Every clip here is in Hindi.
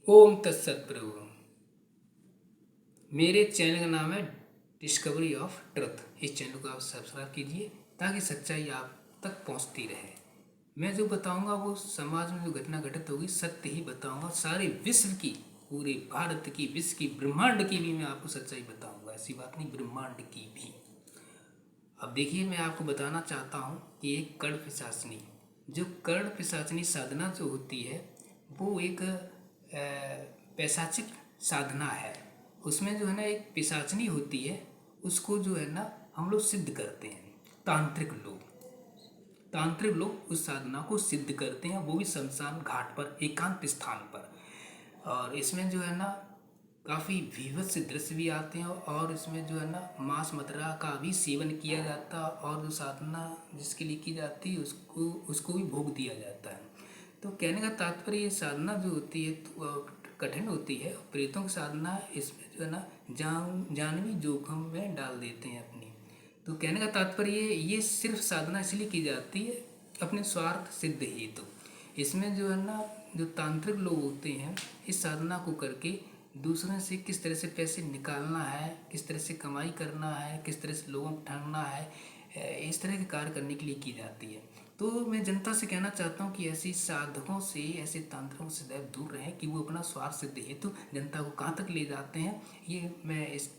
ओम तत्सत प्रभु। मेरे चैनल का नाम है डिस्कवरी ऑफ ट्रुथ। इस चैनल को आप सब्सक्राइब कीजिए ताकि सच्चाई आप तक पहुंचती रहे। मैं जो बताऊंगा वो समाज में जो घटना घटित होगी सत्य ही बताऊंगा। सारे विश्व की, पूरे भारत की, विश्व की, ब्रह्मांड की भी मैं आपको सच्चाई बताऊंगा। ऐसी बात नहीं, ब्रह्मांड की भी। अब देखिए, मैं आपको बताना चाहता हूँ कि एक कर्ण पिशाचनी, जो कर्ण पिशाचनी साधना जो होती है वो एक पैशाचिक साधना है। उसमें जो है ना एक पिशाचनी होती है, उसको जो है ना हम लोग सिद्ध करते हैं। तांत्रिक लोग उस साधना को सिद्ध करते हैं, वो भी शमशान घाट पर, एकांत स्थान पर। और इसमें जो है ना काफ़ी विभत्स दृश्य भी आते हैं और इसमें जो है ना मांस मदिरा का भी सेवन किया जाता है और जो साधना जिसके लिए की जाती है उसको भी भोग दिया जाता है। तो कहने का तात्पर्य, ये साधना जो होती है तो कठिन होती है। प्रेतों की साधना इसमें जो है ना जानवी जोखिम में डाल देते हैं अपनी। तो कहने का तात्पर्य ये सिर्फ साधना इसलिए की जाती है अपने स्वार्थ सिद्ध हेतु। इसमें जो है ना जो तांत्रिक लोग होते हैं, इस साधना को करके दूसरों से किस तरह से पैसे निकालना है, किस तरह से कमाई करना है, किस तरह से लोगों को ठगना है, इस तरह के कार्य करने के लिए की जाती है। तो मैं जनता से कहना चाहता हूँ कि ऐसी साधकों से, ऐसे तांत्रिकों से सदैव दूर रहें कि वो अपना स्वार्थ सिद्ध हेतु जनता को कहाँ तक ले जाते हैं। ये मैं इस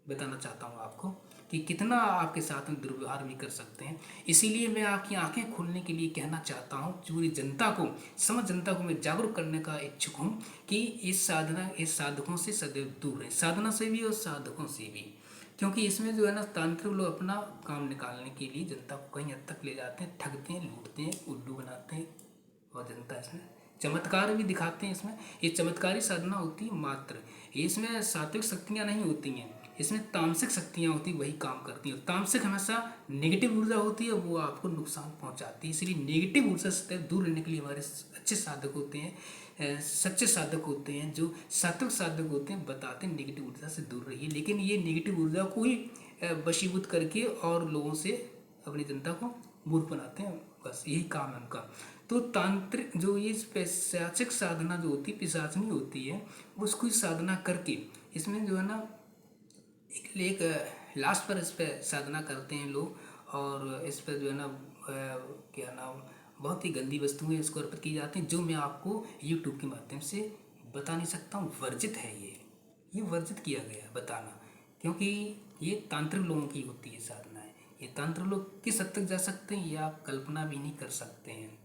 बताना चाहता हूँ आपको कि कितना आपके साथ में दुर्व्यवहार भी कर सकते हैं। इसीलिए मैं आपकी आंखें खोलने के लिए कहना चाहता हूँ, पूरी जनता को, समझ जनता को मैं जागरूक करने का इच्छुक हूँ कि इस साधकों से सदैव दूर रहें, साधना से भी और साधकों से भी। क्योंकि इसमें जो है ना तांत्रिक लोग अपना काम निकालने के लिए जनता को कहीं हद तक ले जाते हैं, ठगते हैं, लूटते हैं, उल्लू बनाते हैं और जनता इसमें चमत्कार भी दिखाते हैं। इसमें ये चमत्कारी साधना होती है मात्र, इसमें सात्विक शक्तियाँ नहीं होती हैं, इसमें तामसिक शक्तियाँ होती, वही काम करती हैं। तामसिक हमेशा नेगेटिव ऊर्जा होती है, वो आपको नुकसान पहुंचाती है। इसलिए नेगेटिव ऊर्जा से दूर रहने के लिए हमारे अच्छे साधक होते हैं, सच्चे साधक होते हैं, जो सात्विक साधक होते हैं, बताते हैं नेगेटिव ऊर्जा से दूर रहिए। लेकिन ये नेगेटिव ऊर्जा को ही वशीभूत करके और लोगों से अपनी जनता को मूर्ख बनाते हैं, बस यही काम है उनका। तो तांत्रिक जो ये पैशाचिक साधना जो होती है, पिशाचनी होती है, उसको साधना करके इसमें जो है ना एक लास्ट पर इस पर साधना करते हैं लोग। और इस पर जो है ना क्या नाम, बहुत ही गंदी वस्तुएं इसको अर्पित की जाती हैं, जो मैं आपको यूट्यूब के माध्यम से बता नहीं सकता हूँ। वर्जित है ये वर्जित किया गया है बताना, क्योंकि ये तांत्रिक लोगों की होती है साधना है। ये तांत्रिक लोग किस हद तक जा सकते हैं ये आप कल्पना भी नहीं कर सकते हैं।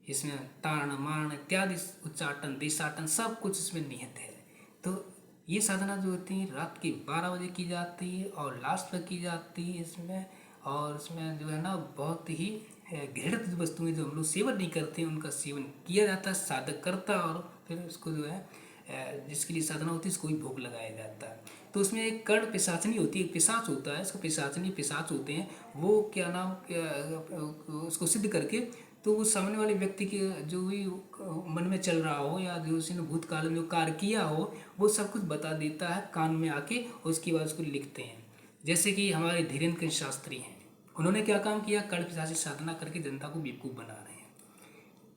इसमें तारण मारण इत्यादि उच्चाटन देशाटन सब कुछ इसमें निहित है। तो ये साधना जो होती है रात के 12 बजे की जाती है और लास्ट पर की जाती है इसमें। और इसमें जो है ना बहुत ही घृणित वस्तुएं जो हम लोग सेवन नहीं करते हैं, उनका सेवन किया जाता है, साधक करता है और फिर उसको जो है जिसके लिए साधना होती है उसको भी भोग लगाया जाता है। तो उसमें एक कर्ण पिशाचनी होती है, एक पिशाच होता है, इसको पिशाच होते हैं। वो क्या नाम उसको सिद्ध करके तो वो सामने वाले व्यक्ति के जो भी मन में चल रहा हो या जो उसने भूतकाल में जो कार्य किया हो वो सब कुछ बता देता है कान में आके, और उसके बाद उसको लिखते हैं। जैसे कि हमारे धीरेन्द्र शास्त्री हैं, उन्होंने क्या काम किया, कर्ण पिशाची साधना करके जनता को बेवकूफ़ बना रहे हैं।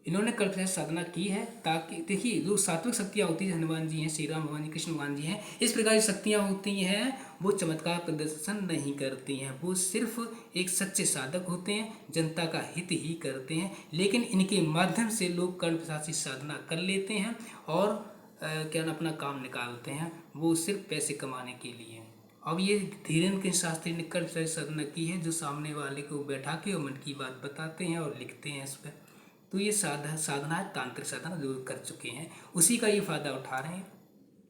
इन्होंने कर्ण पिशाची साधना की है ताकि देखिए जो सात्विक शक्तियाँ होती हैं, हनुमान जी हैं, श्री राम भगवान जी, कृष्ण भगवान जी हैं, इस प्रकार की शक्तियाँ होती हैं, वो चमत्कार प्रदर्शन नहीं करती हैं। वो सिर्फ एक सच्चे साधक होते हैं, जनता का हित ही करते हैं। लेकिन इनके माध्यम से लोग कर्ण पिशाची साधना कर लेते हैं और क्या ना अपना काम निकालते हैं, वो सिर्फ पैसे कमाने के लिए। अब ये धीरेन्द्र के शास्त्री ने कर्ण पिशाची साधना की है, जो सामने वाले को बैठा के और मन की बात बताते हैं और लिखते हैं इस पर। तो ये साधना है, तांत्रिक साधना जो कर चुके हैं उसी का ये फ़ायदा उठा रहे हैं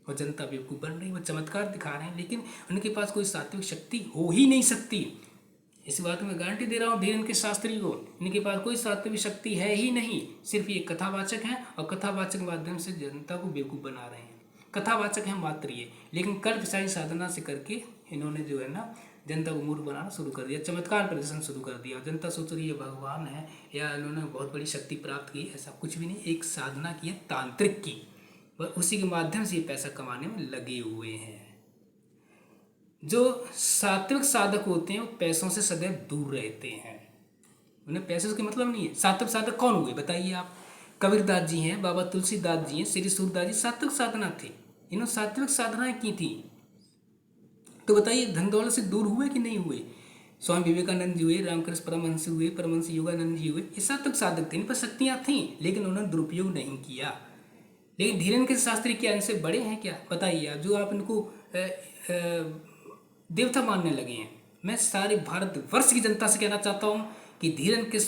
और जनता बेवकूफ़ बन रही है। वो चमत्कार दिखा रहे हैं लेकिन उनके पास कोई सात्विक शक्ति हो ही नहीं सकती। इस बात में गारंटी दे रहा हूँ धीरेन्द्र के शास्त्री को, इनके पास कोई सात्विक शक्ति है ही नहीं, सिर्फ ये कथावाचक हैं और कथावाचक के माध्यम से जनता को बेवकूफ़ बना रहे हैं। कथावाचक हैं मात्र ये, लेकिन कर्ण पिशाची साधना से करके इन्होंने जो है ना जनता को मूर्ख बनाना शुरू कर दिया, चमत्कार प्रदर्शन शुरू कर दिया। जनता सोच रही है भगवान है या इन्होंने बहुत बड़ी शक्ति प्राप्त की, ऐसा कुछ भी नहीं। एक साधना की है तांत्रिक की, और उसी के माध्यम से ये पैसा कमाने में लगे हुए हैं। जो सात्विक साधक होते हैं वो पैसों से सदैव दूर रहते हैं, उन्हें पैसे से कोई मतलब नहीं है। सात्विक साधक कौन हुए बताइए आप? कबीरदास जी हैं, बाबा तुलसीदास जी हैं, श्री सूरदास जी सात्विक साधना थे। इन्होंने सात्विक साधनाएं की थी। तो बताइए धन दौलत से दूर हुए कि नहीं हुए? स्वामी विवेकानंद जी हुए, रामकृष्ण परमहंस हुए, परमहंस योगानंद जी हुए, ये सात्विक साधक थे, इन पर शक्तियाँ थीं, लेकिन उन्होंने दुरुपयोग नहीं किया। लेकिन धीरेन्द्र शास्त्री क्या इनसे बड़े हैं क्या? बताइए आप, जो आप इनको देवता मानने लगे हैं। मैं सारे भारतवर्ष की जनता से कहना चाहता हूँ कि धीरेन्द्र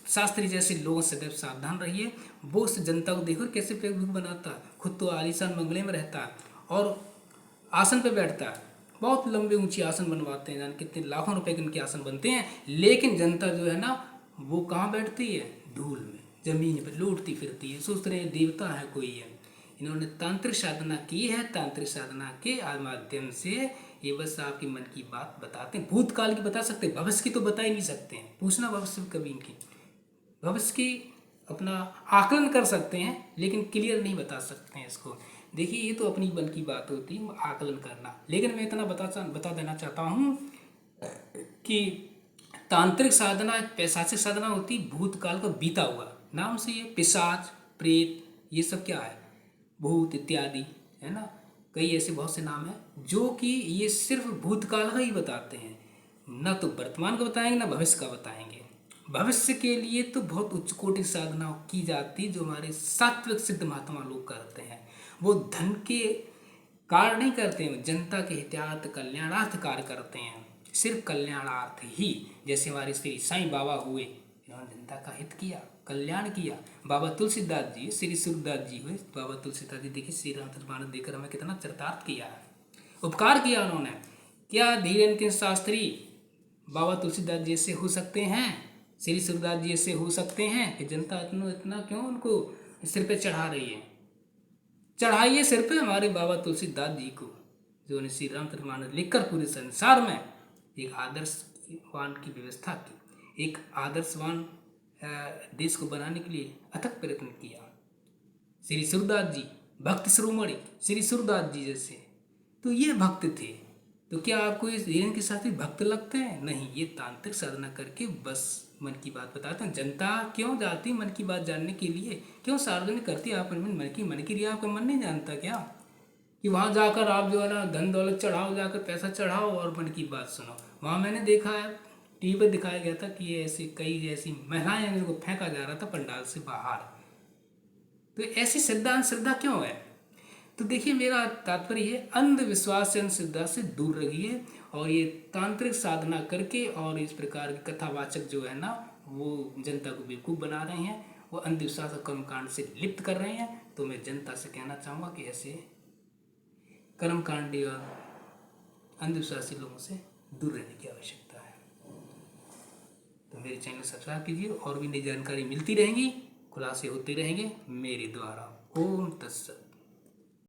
शास्त्री जैसे लोगों से सदैव सावधान रहिए। वो उस जनता को देखो कैसे फेसबुक बनाता है, खुद तो आलीशान बंगले में रहता है और आसन पे बैठता है, बहुत लंबे ऊंचे आसन बनवाते हैं, जान कितने लाखों रुपए के इनके आसन बनते हैं, लेकिन जनता जो है ना वो कहाँ बैठती है? धूल में, जमीन पर लौटती फिरती है, सोच रहे देवता है कोई है। इन्होंने तांत्रिक साधना की है, तांत्रिक साधना के माध्यम से ये बस आपकी मन की बात बताते हैं। भूतकाल की बता सकते हैं, भविष्य की तो बता ही नहीं सकते हैं। पूछना भविष्य कभी इनकी, भविष्य की अपना आकलन कर सकते हैं लेकिन क्लियर नहीं बता सकते हैं इसको। देखिए ये तो अपनी मन की बात होती है आकलन करना, लेकिन मैं इतना बता देना चाहता हूँ कि तांत्रिक साधना एक पैशाचिक साधना होती, भूतकाल का बीता हुआ, नाम से ये पिशाच प्रेत ये सब क्या है, भूत इत्यादि है ना, कई ऐसे बहुत से नाम हैं जो कि ये सिर्फ भूतकाल का ही बताते हैं, न तो वर्तमान का बताएंगे न भविष्य का बताएंगे। भविष्य के लिए तो बहुत उच्च कोटि साधना की जाती जो हमारे सात्विक सिद्ध महात्मा लोग करते हैं। वो धन के कार्य नहीं करते हैं, जनता के हितार्थ कल्याणार्थ कार्य करते हैं, सिर्फ कल्याणार्थ ही। जैसे हमारे श्री साईं बाबा हुए, इन्होंने जनता का हित किया, कल्याण किया। बाबा तुलसीदास जी, श्री सूरदास जी हुए, बाबा तुलसीदास जी देखिए श्री रामचरित मानस देकर हमें कितना चरितार्थ किया है, उपकार किया उन्होंने। क्या धीरेन्द्र शास्त्री बाबा तुलसीदास जी से हो सकते हैं, श्री सूरदास जी से हो सकते हैं कि जनता इतना क्यों उनको सिर पे चढ़ा रही है? चढ़ाइए सिर पे हमारे बाबा तुलसीदास जी को, जो ने श्री रामचरित मानस लिखकर पूरे संसार में एक आदर्शवान की व्यवस्था की, एक आदर्शवान देश को बनाने के लिए अथक प्रयत्न किया। श्री सूरदास जी भक्त शिरोमणि, श्री सूरदास जी जैसे, तो ये भक्त थे। तो क्या आपको इस धीरेन्द्र के साथ ही भक्त लगते हैं? नहीं, ये तांत्रिक साधना करके बस मन की बात बताते हैं। जनता क्यों जाती मन की बात जानने के लिए, क्यों सार्वजनिक करती है? आप मन की रिया आपका मन नहीं जानता क्या कि वहाँ जाकर आप जो है ना धन दौलत चढ़ाओ, जाकर पैसा चढ़ाओ और मन की बात सुनो? वहाँ मैंने देखा है, टीवी पर दिखाया गया था कि ये ऐसी कई ऐसी महिलाएं हैं जिनको फेंका जा रहा था पंडाल से बाहर। तो ऐसी श्रद्धा क्यों है? तो देखिए मेरा तात्पर्य है अंधविश्वास से अंधश्रद्धा से दूर रहिए, और ये तांत्रिक साधना करके और इस प्रकार के कथावाचक जो है ना वो जनता को बेवकूफ़ बना रहे हैं, वो अंधविश्वास और कर्मकांड से लिप्त कर रहे हैं। तो मैं जनता से कहना चाहूँगा कि ऐसे कर्मकांडी और अंधविश्वासी लोगों से दूर रहने की आवश्यकता है। तो मेरे चैनल सब्सक्राइब कीजिए, और भी नई जानकारी मिलती रहेंगी, खुलासे होते रहेंगे मेरे द्वारा। ओम तत्सत।